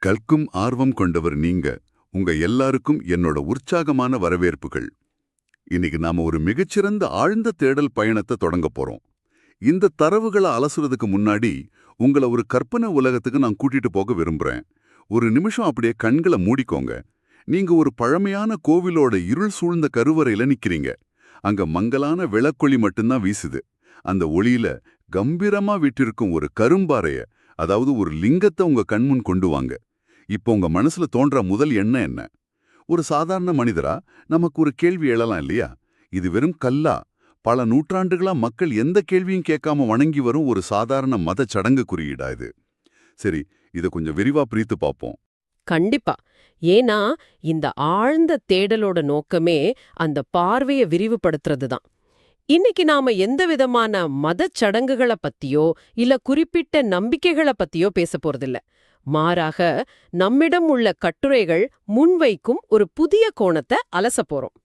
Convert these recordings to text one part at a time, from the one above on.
கற்கும் ஆர்வம் கொண்டவர் நீங்க. உங்க எல்லாருக்கும் என்னோட உற்சாகமான வரவேற்புகள். இன்னைக்கு நாம ஒரு மிகச்சிறந்த ஆழ்ந்த தேடல் பயணத்தை தொடங்க போறோம். இந்த தரவுகளை அலசுறதுக்கு முன்னாடி உங்களை ஒரு கற்பனை உலகத்துக்கு நான் கூட்டிட்டு போக விரும்புறேன். ஒரு நிமிஷம் அப்படியே கண்களை மூடிக்கோங்க. நீங்க ஒரு பழமையான கோவிலோட இருள் சூழ்ந்த கருவறையில நிக்கிறீங்க. அங்க மங்கலான விளக்கொளி மட்டும்தான் வீசுது. அந்த ஒளியில கம்பீரமா விட்டிருக்கும் ஒரு கரும்பாறைய, அதாவது ஒரு லிங்கத்தை உங்க கண்முன் கொண்டு வாங்க. இப்போ உங்க மனசுல தோன்ற முதல் எண்ணம் என்ன? ஒரு சாதாரண மனிதரா நமக்கு ஒரு கேள்வி எழலாம் இல்லையா? இது வெறும் கல்லா? பல நூற்றாண்டுகளா மக்கள் எந்த கேள்வியும் கேட்காம வணங்கி வரும் ஒரு சாதாரண மத சடங்கு குறியீடா இது? சரி, இதை கொஞ்சம் விரிவா பிரித்து பார்ப்போம். கண்டிப்பா. ஏன்னா இந்த ஆழ்ந்த தேடலோட நோக்கமே அந்த பார்வையை விரிவுபடுத்துறது தான். இன்னைக்கு நாம எந்த விதமான மதச் சடங்குகளை பத்தியோ இல்ல குறிப்பிட்ட நம்பிக்கைகளை பத்தியோ பேச போறதில்ல. மாறாக நம்மிடம் உள்ள கட்டுரைகள் முன்வைக்கும் ஒரு புதிய கோணத்தை அலச போறோம்.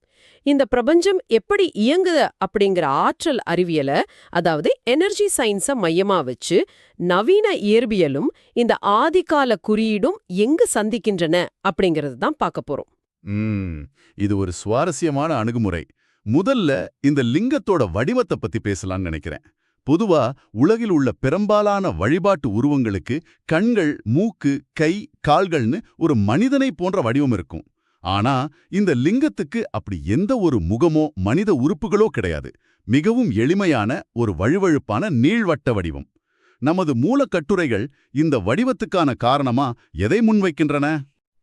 இந்த பிரபஞ்சம் எப்படி இயங்குது அப்படிங்கிற ஆற்றல் அறிவியலை, அதாவது எனர்ஜி சயின்ஸை மையமா வச்சு நவீன இயற்பியலும் இந்த ஆதிகால குறியீடும் எங்கு சந்திக்கின்றன அப்படிங்கிறது தான் பார்க்க போறோம். இது ஒரு சுவாரஸ்யமான அணுகுமுறை. முதல்ல இந்த லிங்கத்தோட வடிவத்தை பத்தி பேசலாம்னு நினைக்கிறேன். பொதுவா உலகில் உள்ள பெரும்பாலான வழிபாட்டு உருவங்களுக்கு கண்கள், மூக்கு, கை, கால்கள்னு ஒரு மனிதனை போன்ற வடிவம் இருக்கும். ஆனா இந்த லிங்கத்துக்கு அப்படி எந்த ஒரு முகமோ மனித உறுப்புகளோ கிடையாது. மிகவும் எளிமையான ஒரு வழுவழுப்பான நீள்வட்ட வடிவம். நமது மூலக்கட்டுரைகள் இந்த வடிவத்துக்கான காரணமா எதை முன்வைக்கின்றன?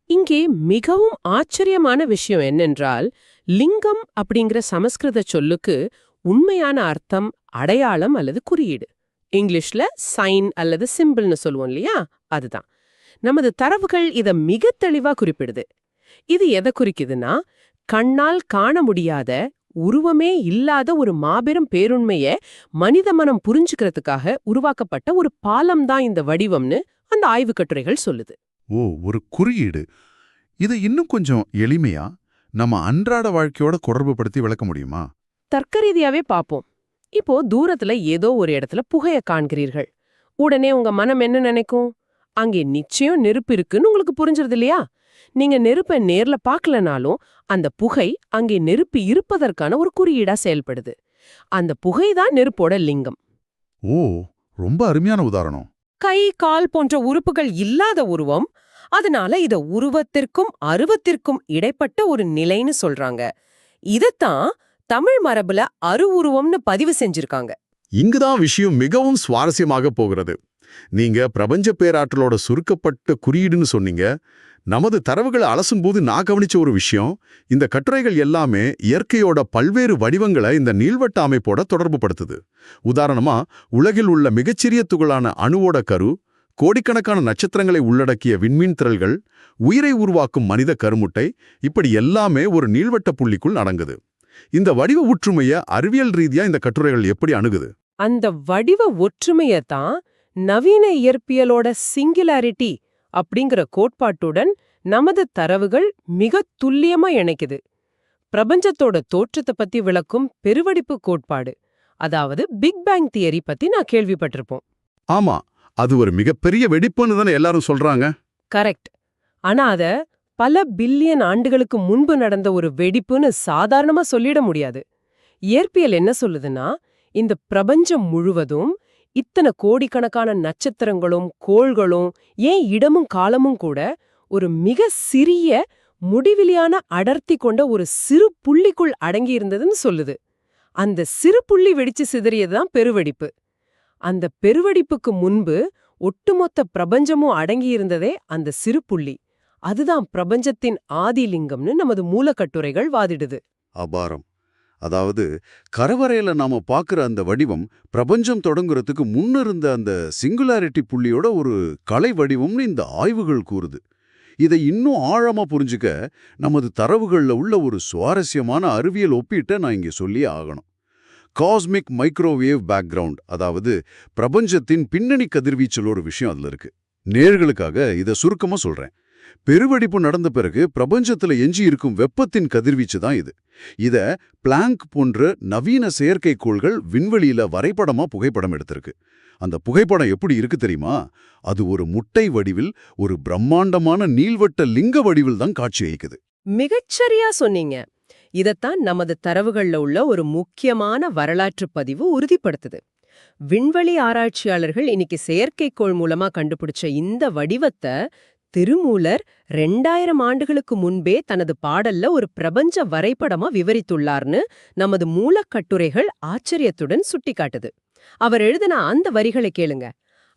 இங்கே மிகவும் ஆச்சரியமான விஷயம் என்னென்றால், லிங்கம் அப்படிங்கிற சமஸ்கிருத சொல்லுக்கு உண்மையான அர்த்தம் அடையாளம் அல்லது குறியீடு. இங்கிலீஷ்ல சைன் அல்லது சிம்பிள்னு சொல்லுவோம் இல்லையா, அதுதான். நமது தரவுகள் இத மிக தெளிவா குறிப்பிடுது. இது எதை குறிக்குதுன்னா, கண்ணால் காண முடியாத, உருவமே இல்லாத ஒரு மாபெரும் பேருண்மைய மனித மனம் புரிஞ்சுக்கிறதுக்காக உருவாக்கப்பட்ட ஒரு பாலம் தான் இந்த வடிவம்னு அந்த ஆய்வு கட்டுரைகள் சொல்லுது. ஒரு குறியீடு. இதை இன்னும் கொஞ்சம் எளிமையா நம்ம அன்றாட வாழ்க்கையோட தொடர்பு படுத்தி விளக்க முடியுமா? தர்க்கரீதியாவே பாப்போம். இப்போ தூரத்துல ஏதோ ஒரு இடத்துல புகைய காண்கிறீர்கள். உடனே உங்க மனம் என்ன நினைக்கும்? அங்கே நிச்சயம் நெருப்பு இருக்குன்னு உங்களுக்கு புரிஞ்சிருது இல்லையா? நீங்க நெருப்பை நேர்ல பார்க்கலனாலும் அந்த புகை அங்கே நெருப்பு இருப்பதற்கான ஒரு குறியீடா செயல்படுது. அந்த புகைதான் நெருப்போட லிங்கம். ரொம்ப அருமையான உதாரணம். கை, கால் போன்ற உறுப்புகள் இல்லாத உருவம். அதனால இத உருவத்திற்கும் அருவத்திற்கும் இடைப்பட்ட ஒரு நிலைன்னு சொல்றாங்க. இதத்தான் தமிழ் மரபுல அருவுருவம்னு பதிவு செஞ்சிருக்காங்க. இங்குதான் விஷயம் மிகவும் சுவாரஸ்யமாக போகிறது. நீங்க பிரபஞ்ச பேராற்றலோட சுருக்கப்பட்ட குறியீடுன்னு சொன்னீங்க. நமது தரவுகளை அலசும்போது நான் கவனிச்ச ஒரு விஷயம், இந்த கட்டுரைகள் எல்லாமே இயற்கையோட பல்வேறு வடிவங்களை இந்த நீள்வட்ட அமைப்போட தொடர்பு படுத்துது. உதாரணமா, உலகில் உள்ள மிகச்சிறிய துகளான அணுவோட கரு, கோடிக்கணக்கான நட்சத்திரங்களை உள்ளடக்கிய விண்மீன் திரள்கள், உயிரை உருவாக்கும் மனித கருமுட்டை, இப்படி எல்லாமே ஒரு நீள்வட்ட புள்ளிக்குள் அடங்குது. இந்த வடிவ ஒற்றுமைய அறிவியல் ரீதியா இந்த கட்டுரைகள் எப்படி அணுகுது? அந்த வடிவ ஒற்றுமையத்தான் நவீன இயற்பியலோட சிங்குலாரிட்டி அப்படிங்கிற கோட்பாட்டுடன் நமது தரவுகள் மிக துல்லியமா இணைக்குது. பிரபஞ்சத்தோட தோற்றத்தை பத்தி விளக்கும் பெருவெடிப்பு கோட்பாடு, அதாவது பிக் பேங் தியரி பத்தி நான் கேள்விப்பட்டிருப்போம். ஆமா, அது ஒரு மிகப்பெரிய வெடிப்புன்னு தானே எல்லாரும் சொல்றாங்க. கரெக்ட். ஆனா அத பல பில்லியன் ஆண்டுகளுக்கு முன்பு நடந்த ஒரு வெடிப்புன்னு சாதாரணமா சொல்லிட முடியாது. இயற்பியல் என்ன சொல்லுதுன்னா, இந்த பிரபஞ்சம் முழுவதும் இத்தனை கோடிக்கணக்கான நட்சத்திரங்களும் கோள்களும், ஏன் இடமும் காலமும் கூட ஒரு மிக சிறிய முடிவிலியான அடர்த்தி கொண்ட ஒரு சிறு புள்ளிக்குள் அடங்கி இருந்ததுன்னு சொல்லுது. அந்த சிறு புள்ளி வெடிச்சு சிதறியதுதான் பெருவெடிப்பு. அந்த பெருவெடிப்புக்கு முன்பு ஒட்டுமொத்த பிரபஞ்சமும் அடங்கியிருந்ததே அந்த சிறு புள்ளி. அதுதான் பிரபஞ்சத்தின் ஆதிலிங்கம்னு நமது மூலக்கட்டுரைகள் வாதிடுது. அபாரம். அதாவது கரவறையில நாம பார்க்குற அந்த வடிவம் பிரபஞ்சம் தொடங்குறதுக்கு முன்னிருந்த அந்த சிங்குலாரிட்டி புள்ளியோட ஒரு கலை வடிவம்னு இந்த ஆய்வுகள் கூறுது. இதை இன்னும் ஆழமா புரிஞ்சுக்க நமது தரவுகளில் உள்ள ஒரு சுவாரஸ்யமான அறிவியல் ஒப்பீட்டை நான் இங்கே சொல்லியே ஆகணும். காஸ்மிக் மைக்ரோவேவ் பேக்ரவுண்ட், அதாவது பிரபஞ்சத்தின் பின்னணி கதிர்வீச்சல் ஒரு விஷயம் அதுல இருக்கு. நேயர்களுக்காக இதை சுருக்கமா சொல்றேன். பெருவெடிப்பு நடந்த பிறகு பிரபஞ்சத்துல எஞ்சி இருக்கும் வெப்பத்தின் கதிர்வீச்சு தான் இது. இத பிளாங்க் போன்ற நவீன செயற்கைக்கோள்கள் விண்வெளியில வரைபடமா புகைப்படம் எடுத்திருக்கு. அந்த புகைப்படம் எப்படி இருக்கு தெரியுமா? அது ஒரு முட்டை வடிவில், ஒரு பிரம்மாண்டமான நீள்வட்ட லிங்க வடிவில் தான் காட்சியளிக்குது. மிகச்சரியா சொன்னீங்க. இதத்தான் நமது தரவுகள்ல உள்ள ஒரு முக்கியமான வரலாற்று பதிவு உறுதிப்படுத்துது. விண்வெளி ஆராய்ச்சியாளர்கள் இன்னைக்கு செயற்கைக்கோள் மூலமா கண்டுபிடிச்ச இந்த வடிவத்தை திருமூலர் 2000 ஆண்டுகளுக்கு முன்பே தனது பாடல்ல ஒரு பிரபஞ்ச வரைபடமா விவரித்துள்ளார்னு நமது மூலக்கட்டுரைகள் ஆச்சரியத்துடன் சுட்டிக்காட்டுது. அவர் எழுதின அந்த வரிகளை கேளுங்க.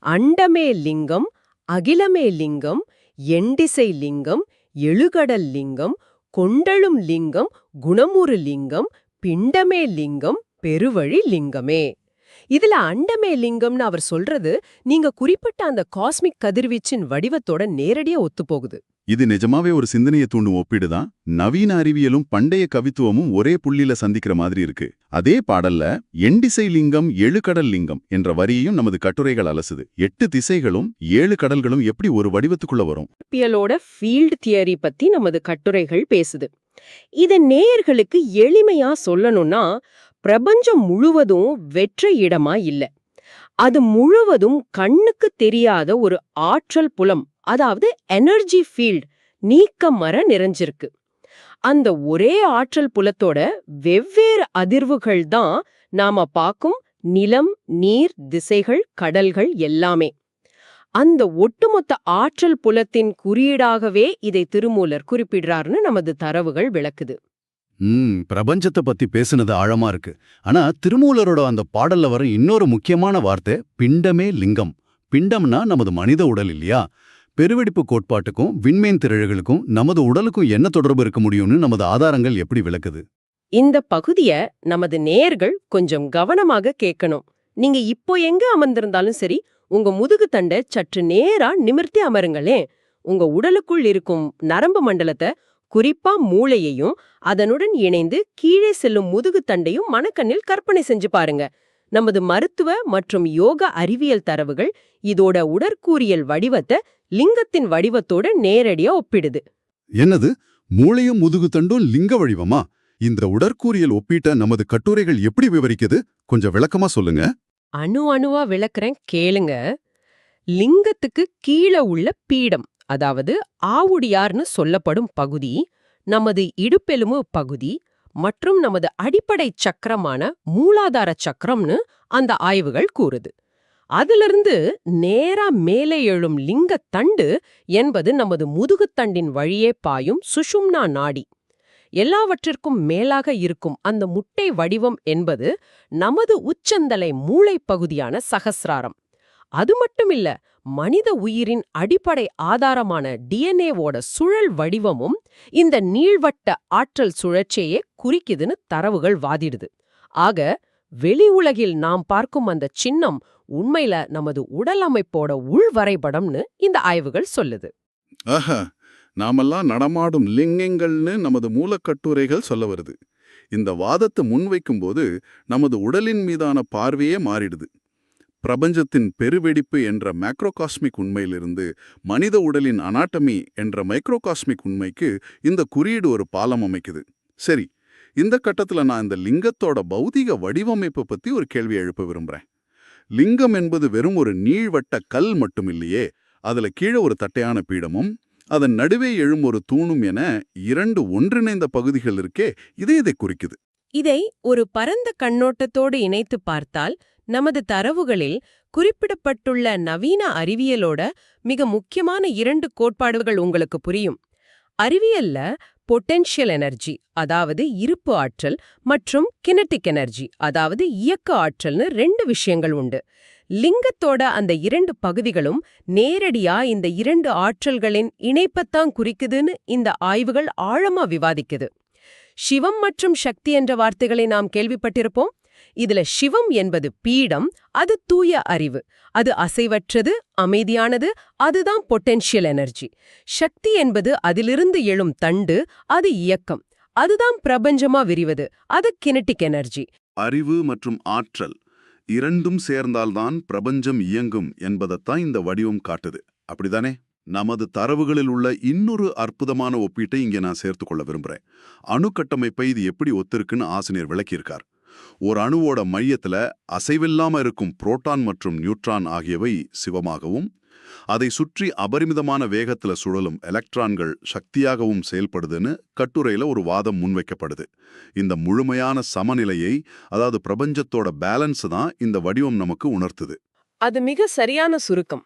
அண்டமே லிங்கம், அகிலமே லிங்கம், எண்டிசை லிங்கம், எழுகடல் லிங்கம், கொண்டழும் லிங்கம், குணமுறு லிங்கம், பிண்டமே லிங்கம், பெருவழி லிங்கமே. இதுல அண்டமே லிங்கம்னு அவர் சொல்றது நீங்க குறிப்பிட்ட அந்த காஸ்மிக் கதிர்வீச்சின் வடிவத்தோட நேரடியா ஒத்துப்போகுது. இது நிஜமாவே ஒரு சிந்தனையை தூண்டும் ஒப்பீடுதான். நவீன அறிவியலும் பண்டைய கவித்துவமும் ஒரே புள்ளியில சந்திக்கிற மாதிரி இருக்கு. அதே பாடல்ல எண்டிசை லிங்கம் 7 கடல் லிங்கம் என்ற வரியையும் நமது கட்டுரைகள் அலசுது. 8 திசைகளும் 7 கடல்களும் எப்படி ஒரு வடிவத்துக்குள்ள வரும்? அறிவியலோட ஃபீல்ட் தியரி பத்தி நமது கட்டுரைகள் பேசுது. இத நேயர்களுக்கு எளிமையா சொல்லணும்னா, பிரபஞ்சம் முழுவதும் வெற்ற இடமா இல்ல. அது முழுவதும் கண்ணுக்கு தெரியாத ஒரு ஆற்றல் புலம், அதாவது எனர்ஜி ஃபீல்ட் நீக்கமற நிறைஞ்சிருக்கு. அந்த ஒரே ஆற்றல் புலத்தோட வெவ்வேறு அதிர்வுகள் தான் நாம பார்க்கும் நிலம், நீர், திசைகள், கடல்கள் எல்லாமே. அந்த ஒட்டுமொத்த ஆற்றல் புலத்தின் குறியீடாகவே இதை திருமூலர் குறிப்பிடுறார்னு நமது தரவுகள் விளக்குது. பிரபஞ்சத்தை பத்தி பேசுனது ஆழமா இருக்கு. ஆனா திருமூலரோட அந்த பாடல்ல வர இன்னொரு முக்கியமான வார்த்தை பிண்டமே லிங்கம். பிண்டம்னா நமது மனித உடல் இல்லையா? பெருவெடிப்பு கோட்பாட்டுக்கும் விண்மீன் திரள்களுக்கும் நமது உடலுக்கும் என்ன தொடர்பு இருக்க முடியும்னு நமது ஆதாரங்கள் எப்படி விளக்குது? இந்த பகுதிய நமது நேயர்கள் கொஞ்சம் கவனமாக கேட்கணும். நீங்க இப்போ எங்க அமர்ந்திருந்தாலும் சரி, உங்க முதுகு தண்டை சற்று நேரா நிமிர்த்தி அமருங்களேன். உங்க உடலுக்குள் இருக்கும் நரம்பு மண்டலத்தை, குறிப்பா மூளையையும் அதனுடன் இணைந்து கீழே செல்லும் முதுகு தண்டையும் மனக்கண்ணில் கற்பனை செஞ்சு பாருங்க. நமது மருத்துவ மற்றும் யோக அறிவியல் தரவுகள் இதோட உடற்கூறியல் வடிவத்தை லிங்கத்தின் வடிவத்தோட நேரடியா ஒப்பிடுது. என்னது, மூளையும் முதுகு தண்டும் லிங்க வடிவமா? இந்த உடற்கூறியல் ஒப்பீட்ட நமது கட்டுரைகள் எப்படி விவரிக்குது? கொஞ்சம் விளக்கமா சொல்லுங்க. அணுவா விளக்குறேன், கேளுங்க. லிங்கத்துக்கு கீழே உள்ள பீடம், அதாவது ஆவுடியார்னு சொல்லப்படும் பகுதி, நமது இடுப்பெலும்பு பகுதி மற்றும் நமது அடிப்படை சக்கரமான மூலாதார சக்கரம்னு அந்த ஆய்வுகள் கூறுது. அதிலிருந்து நேரா மேலே எழும் லிங்கத்தண்டு என்பது நமது முதுகுத்தண்டின் வழியே பாயும் சுஷும்னா நாடி. எல்லாவற்றிற்கும் மேலாக இருக்கும் அந்த முட்டை வடிவம் என்பது நமது உச்சந்தலை மூளை பகுதியான சகசிராரம். அது மட்டுமில்ல, மனித உயிரின் அடிப்படை ஆதாரமான டிஎன்ஏவோட சுழல் வடிவமும் இந்த நீள்வட்ட ஆற்றல் சுழற்சியே குறிக்குதுன்னு தரவுகள் வாதிடுது. ஆக வெளி உலகில் நாம் பார்க்கும் அந்த சின்னம் உண்மையில நமது உடல் அமைப்போட உள்வரைபடம்னு இந்த ஆய்வுகள் சொல்லுது. ஆஹா, நாமெல்லாம் நடமாடும் லிங்கங்கள்னு நமது மூலக்கட்டுரைகள் சொல்ல வருது. இந்த வாதத்தை முன்வைக்கும்போது நமது உடலின் மீதான பார்வையே மாறிடுது. பிரபஞ்சத்தின் பெருவெடிப்பு என்ற மேக்ரோகாஸ்மிக் உண்மையிலிருந்து மனித உடலின் அனாட்டமி என்ற மைக்ரோகாஸ்மிக் உண்மைக்கு இந்த குறியீடு ஒரு பாலம் அமைக்குது. சரி, இந்த கட்டத்துல நான் இந்த லிங்கத்தோட பௌதிக வடிவமைப்பு பத்தி ஒரு கேள்வி எழுப்ப விரும்புறேன். லிங்கம் என்பது வெறும் ஒரு நீள்வட்ட கல் மட்டும் இல்லையே. அதுல கீழே ஒரு தட்டையான பீடமும் அதன் நடுவே எழும் ஒரு தூணும் என 2 ஒன்றிணைந்த பகுதிகள் இருக்கே, இதை குறிக்குது. இதை ஒரு பரந்த கண்ணோட்டத்தோடு இணைத்து பார்த்தால் நமது தரவுகளில் குறிப்பிடப்பட்டுள்ள நவீன அறிவியலோட மிக முக்கியமான 2 கோட்பாடுகள் உங்களுக்கு புரியும். அறிவியல்ல பொட்டென்ஷியல் எனர்ஜி, அதாவது இருப்பு ஆற்றல், மற்றும் கினெட்டிக் எனர்ஜி, அதாவது இயக்க ஆற்றல்னு 2 விஷயங்கள் உண்டு. லிங்கத்தோட அந்த 2 பகுதிகளும் நேரடியா இந்த 2 ஆற்றல்களின் இணைப்பத்தான் குறிக்குதுன்னு இந்த ஆய்வுகள் ஆழமா விவாதிக்குது. சிவம் மற்றும் சக்தி என்ற வார்த்தைகளை நாம் கேள்விப்பட்டிருப்போம். இதுல சிவம் என்பது பீடம், அது தூய அறிவு, அது அசைவற்றது, அமைதியானது, அதுதான் பொட்டென்ஷியல் எனர்ஜி. சக்தி என்பது அதிலிருந்து எழும் தண்டு, அது இயக்கம், அதுதான் பிரபஞ்சமா விரிவது, அது கினெட்டிக் எனர்ஜி. அறிவு மற்றும் ஆற்றல் இரண்டும் சேர்ந்தால்தான் பிரபஞ்சம் இயங்கும் என்பதைத்தான் இந்த வடிவம் காட்டுது. அப்படிதானே? நமது தரவுகளில் உள்ள இன்னொரு அற்புதமான ஒப்பீட்டை இங்கே நான் சேர்த்துக்கொள்ள விரும்புறேன். அணு கட்டமைப்பை இது எப்படி ஒத்திருக்குன்னு ஆசிரியர் விளக்கியிருக்கார். ஒரு அணுவோட மையத்துல அசைவில்லாம இருக்கும் புரோட்டான் மற்றும் நியூட்ரான் ஆகியவை சிவமாகவும், அதை சுற்றி அபரிமிதமான வேகத்துல சுழலும் எலக்ட்ரான்கள் சக்தியாகவும் செயல்படுதுன்னு கட்டுரையில ஒரு வாதம் முன்வைக்கப்படுது. இந்த முழுமையான சமநிலையை, அதாவது பிரபஞ்சத்தோட பேலன்ஸ் தான் இந்த வடிவம் நமக்கு உணர்த்துது. அது மிக சரியான சுருக்கம்.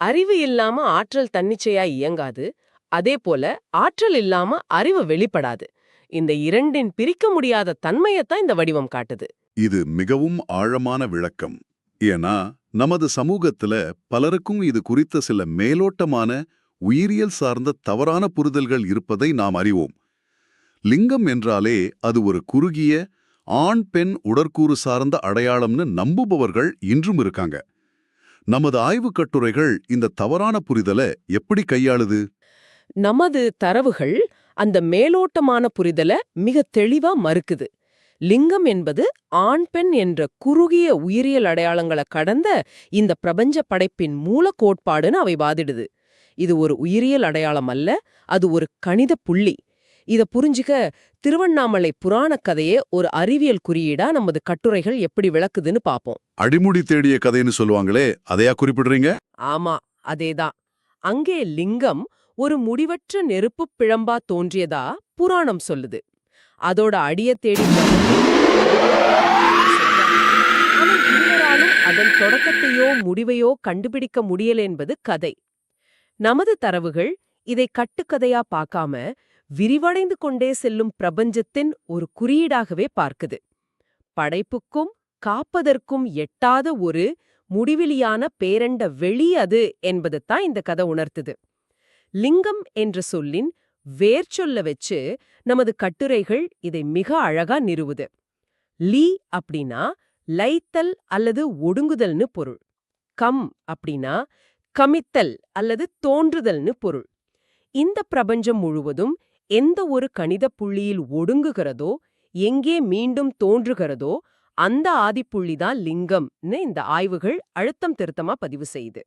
அறிவு இல்லாம ஆற்றல் தன்னிச்சையா இயங்காது, அதே போல ஆற்றல் இல்லாம அறிவு வெளிப்படாது. இந்த இரண்டின் பிரிக்க முடியாத தன்மையத்தான் இந்த வடிவம் காட்டுது. இது மிகவும் ஆழமான விளக்கம். ஏன்னா நமது சமூகத்துல பலருக்கும் இது குறித்த சில மேலோட்டமான உயிரியல் சார்ந்த தவறான புரிதல்கள் இருப்பதை நாம் அறிவோம். லிங்கம் என்றாலே அது ஒரு குறுகிய ஆண் பெண் உடற்கூறு சார்ந்த அடையாளம்னு நம்புபவர்கள் இன்றும் இருக்காங்க. நமது ஆய்வுக் கட்டுரைகள் இந்த தவறான புரிதலை எப்படி கையாளுது? நமது தரவுகள் அந்த மேலோட்டமான புரிதலை மிக தெளிவா மறுக்குது. லிங்கம் என்பது ஆண் பெண் என்ற குறுகிய உயிரியல் அடையாளங்களை கடந்த இந்த பிரபஞ்ச படைப்பின் மூல கோட்பாடுன்னு அவை வாதிடுது. இது ஒரு உயிரியல் அடையாளம் அல்ல, அது ஒரு கணித புள்ளி. இத புரிஞ்சுக்க திருவண்ணாமலை புராணக் கதையே ஒரு அறிவியல் குறியீடா நமது கட்டுரைகள் எப்படி விளக்குதுன்னு பாப்போம். அடிமுடி தேடிய கதைன்னு சொல்லுவாங்களே, அதையா குறிப்பிடுறீங்க? ஆமா, அதேதான். அங்கே லிங்கம் ஒரு முடிவற்ற நெருப்புப் பிழம்பா தோன்றியதா புராணம் சொல்லுது. அதோட அடிய தேடி ஆனா இருவராலும் அதன் தொடக்கத்தையோ முடிவையோ கண்டுபிடிக்க முடியல என்பது கதை. நமது தரவுகள் இதை கட்டுக்கதையா பார்க்காம விரிவடைந்து கொண்டே செல்லும் பிரபஞ்சத்தின் ஒரு குறியீடாகவே பார்க்குது. படைப்புக்கும் காப்பதற்கும் எட்டாத ஒரு முடிவிலியான பேரண்ட வெளி அது என்பதுதான் இந்த கதை உணர்த்துது. லிங்கம் என்ற சொல்லின் வேர்ச்சொல்ல வச்சு நமது கட்டுரைகள் இதை மிக அழகா நிறுவுது. லீ அப்படின்னா லைத்தல் அல்லது ஒடுங்குதல்னு பொருள். கம் அப்படின்னா கமித்தல் அல்லது தோன்றுதல்னு பொருள். இந்த பிரபஞ்சம் முழுவதும் எந்த ஒரு கணித புள்ளியில் ஒடுங்குகிறதோ, எங்கே மீண்டும் தோன்றுகிறதோ அந்த ஆதிப்புள்ளிதான் லிங்கம்னு இந்த ஆய்வுகள் அழுத்தம் திருத்தமா பதிவு செய்யுது.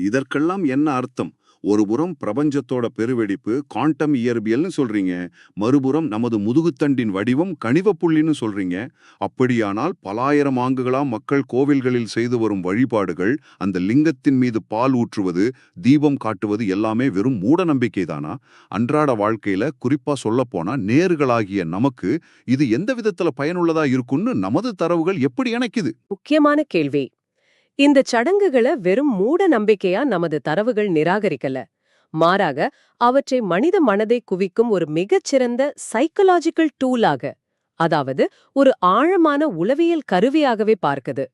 இதற்கெல்லாம் என்ன அர்த்தம்? ஒருபுறம் பிரபஞ்சத்தோட பெருவெடிப்பு குவாண்டம் இயற்பியல்னு சொல்றீங்க, மறுபுறம் நமது முதுகுத்தண்டின் வடிவம் கணித புள்ளின்னு சொல்றீங்க. அப்படியானால் பலாயிரம் ஆண்டுகளா மக்கள் கோவில்களில் செய்து வரும் வழிபாடுகள், அந்த லிங்கத்தின் மீது பால் ஊற்றுவது, தீபம் காட்டுவது எல்லாமே வெறும் மூட நம்பிக்கை தானா? அன்றாட வாழ்க்கையில குறிப்பா சொல்லப்போனா நேர்களாகிய நமக்கு இது எந்த விதத்துல பயனுள்ளதா இருக்குன்னு நமது தரவுகள் எப்படி இணைக்குது? முக்கியமான கேள்வி. இந்த சடங்குகளை வெறும் மூட நம்பிக்கையா நமது தரவுகள் நிராகரிக்கல. மாறாக அவற்றை மனித மனதை குவிக்கும் ஒரு மிகச்சிறந்த சைக்கலாஜிக்கல் டூலாக, அதாவது ஒரு ஆழமான உளவியல் கருவியாகவே பார்க்குது.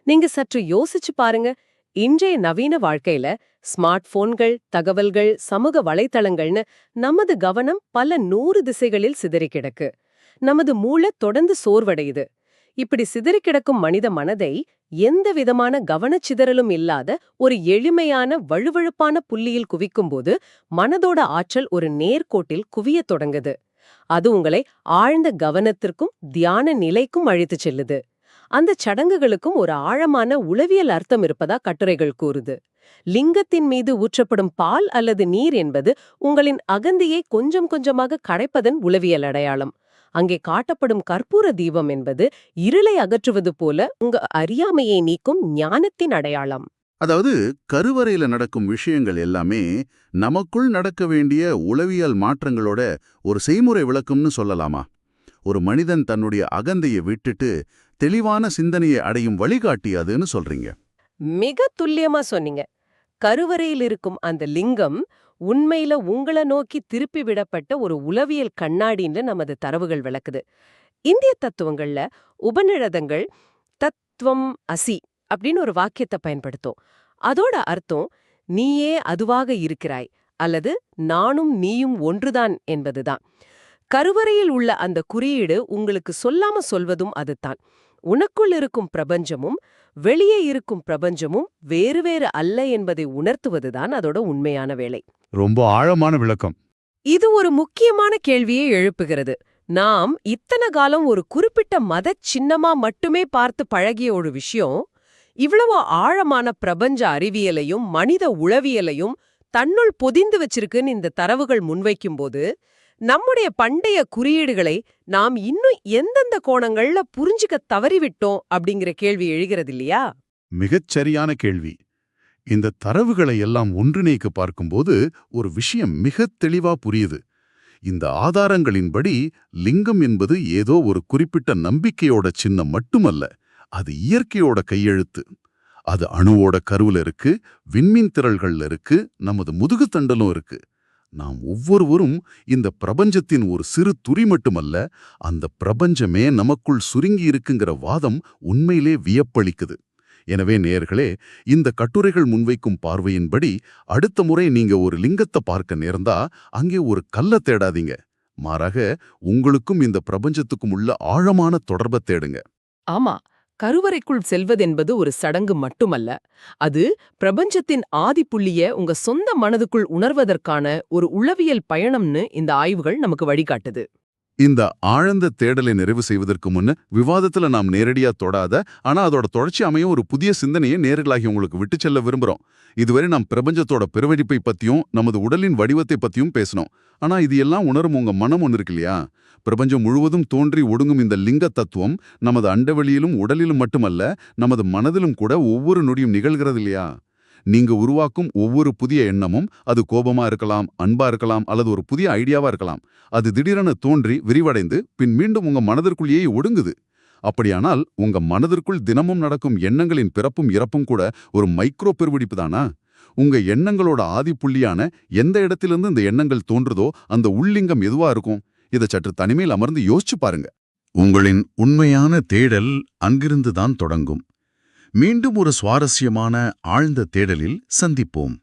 நீங்க சற்று யோசிச்சு பாருங்க. இன்றைய நவீன வாழ்க்கையில ஸ்மார்ட் போன்கள், தகவல்கள், சமூக வலைத்தளங்கள்னு நமது கவனம் பல 100 திசைகளில் சிதறி கிடக்கு. நமது மூளை தொடர்ந்து சோர்வடையுது. இப்படி சிதறி கிடக்கும் மனித மனதை எந்த விதமான கவனச்சிதறலும் இல்லாத ஒரு எளிமையான வழுவழுப்பான புள்ளியில் குவிக்கும்போது மனதோட ஆற்றல் ஒரு நேர்கோட்டில் குவியத் தொடங்குது. அது உங்களை ஆழ்ந்த கவனத்திற்கும் தியான நிலைக்கும் அழைத்துச் செல்லுது. அந்த சடங்குகளுக்கும் ஒரு ஆழமான உளவியல் அர்த்தம் இருப்பதா கட்டுரைகள் கூறுது. லிங்கத்தின் மீது ஊற்றப்படும் பால் அல்லது நீர் என்பது உங்களின் அகந்தியை கொஞ்சம் கொஞ்சமாக கடைப்பதன் உளவியல் அடையாளம். அங்கே காட்டப்படும் கற்பூர தீபம் என்பது இருளை அகற்றுவது போல உங்க அறியாமையை நீக்கும் ஞானத்தின் அடையாளம். அதாவது கருவறையில நடக்கும் விஷயங்கள் எல்லாமே நமக்குள் நடக்க வேண்டிய உளவியல் மாற்றங்களோட ஒரு செய்முறை விளக்கம்னு சொல்லலாமா? ஒரு மனிதன் தன்னுடைய அகந்தையை விட்டுட்டு தெளிவான சிந்தனையை அடையும் வழிகாட்டி அதுன்னு சொல்றீங்க. மிக துல்லியமா சொன்னீங்க. கருவறையில் இருக்கும் அந்த லிங்கம் உண்மையில உங்களை நோக்கி திருப்பி விடப்பட்ட ஒரு உளவியல் கண்ணாடின்னு நமது தரவுகள் விளக்குது. இந்திய தத்துவங்கள்ல உபநிடதங்கள் தத்துவம் அசி அப்படின்னு ஒரு வாக்கியத்தை பயன்படுத்தும். அதோட அர்த்தம் நீயே அதுவாக இருக்கிறாய் அல்லது நானும் நீயும் ஒன்றுதான் என்பதுதான். கருவறையில் உள்ள அந்த குறியீடு உங்களுக்கு சொல்லாம சொல்வதும் அதுதான். உனக்குள் இருக்கும் பிரபஞ்சமும் வெளியே இருக்கும் பிரபஞ்சமும் வேறு வேறு அல்ல என்பதை உணர்த்துவதுதான் அதோட உண்மையான வேலை. ரொம்ப ஆழமான விளக்கம். இது ஒரு முக்கியமான கேள்வியை எழுப்புகிறது. நாம் இத்தனை காலம் ஒரு குறிப்பிட்ட மதச் சின்னமா மட்டுமே பார்த்து பழகிய ஒரு விஷயம், இவ்வளவு ஆழமான பிரபஞ்ச அறிவியலையும் மனித உளவியலையும் தன்னுள் பொதிந்து வச்சிருக்குன்னு இந்த தரவுகள் முன்வைக்கும்போது நம்முடைய பண்டைய குறியீடுகளை நாம் இன்னும் எந்தெந்த கோணங்கள்ல புரிஞ்சுக்க தவறிவிட்டோம் அப்படிங்கிற கேள்வி எழுகிறது இல்லையா? மிகச்சரியான கேள்வி. இந்த தரவுகளை எல்லாம் ஒன்றிணைக்க பார்க்கும்போது ஒரு விஷயம் மிகத் தெளிவா புரியுது. இந்த ஆதாரங்களின்படி லிங்கம் என்பது ஏதோ ஒரு குறிப்பிட்ட நம்பிக்கையோட சின்னம் மட்டுமல்ல, அது இயற்கையோட கையெழுத்து. அது அணுவோட கருவுல இருக்கு, விண்மீன் திரள்கள்ல இருக்கு, நமது முதுகுத்தண்டலும் இருக்கு. நாம் ஒவ்வொருவரும் இந்த பிரபஞ்சத்தின் ஒரு சிறு துளி மட்டுமல்ல, அந்த பிரபஞ்சமே நமக்குள் சுருங்கி இருக்குங்கிற வாதம் உண்மையிலே வியப்பளிக்குது. எனவே நேயர்களே, இந்த கட்டுரைகள் முன்வைக்கும் பார்வையின்படி அடுத்த முறை நீங்க ஒரு லிங்கத்தை பார்க்க நேர்ந்தா அங்கே ஒரு கல்லை தேடாதீங்க. மாறாக உங்களுக்கும் இந்த பிரபஞ்சத்துக்கும் உள்ள ஆழமான தொடர்பை தேடுங்க. ஆமா, கருவறைக்குள் செல்வதென்பது ஒரு சடங்கு மட்டுமல்ல, அது பிரபஞ்சத்தின் ஆதிப்புள்ளிய உங்க சொந்த மனதுக்குள் உணர்வதற்கான ஒரு உளவியல் பயணம்னு இந்த ஆய்வுகள் நமக்கு வழிகாட்டுது. இந்த ஆழ்ந்த தேடலை நிறைவு செய்வதற்கு முன்ன விவாதத்துல நாம் நேரடியா தொடாத, ஆனா அதோட தொடர்ச்சி அமையும் ஒரு புதிய சிந்தனையை நேர்களாகி உங்களுக்கு விட்டு செல்ல விரும்புறோம். இதுவரை நாம் பிரபஞ்சத்தோட பெருவெடிப்பை பத்தியும் நமது உடலின் வடிவத்தை பத்தியும் பேசணும். ஆனா இது எல்லாம் உணரும் உங்க மனம் ஒன்று இருக்கு இல்லையா? பிரபஞ்சம் முழுவதும் தோன்றி ஒடுங்கும் இந்த லிங்க தத்துவம் நமது அண்டவெளியிலும் உடலிலும் மட்டுமல்ல, நமது மனதிலும் கூட ஒவ்வொரு நொடியும் நிகழ்கிறது இல்லையா? நீங்க உருவாக்கும் ஒவ்வொரு புதிய எண்ணமும், அது கோபமா இருக்கலாம், அன்பா இருக்கலாம், அல்லது ஒரு புதிய ஐடியாவா இருக்கலாம், அது திடீரென தோன்றி விரிவடைந்து பின் மீண்டும் உங்க மனதிற்குள்ளேயே ஒடுங்குது. அப்படியானால் உங்க மனதிற்குள் தினமும் நடக்கும் எண்ணங்களின் பிறப்பும் இறப்பும் கூட ஒரு மைக்ரோ பெருவெடிப்பு தானா? உங்க எண்ணங்களோட ஆதிப்புள்ளியான எந்த இடத்திலிருந்து இந்த எண்ணங்கள் தோன்றுதோ அந்த உள்ளிங்கம் எதுவா இருக்கும்? இதை சற்று தனிமையில் அமர்ந்து யோசிச்சு பாருங்க. உங்களின் உண்மையான தேடல் அங்கிருந்துதான் தொடங்கும். மீண்டும் ஒரு சுவாரஸ்யமான ஆழ்ந்த தேடலில் சந்திப்போம்.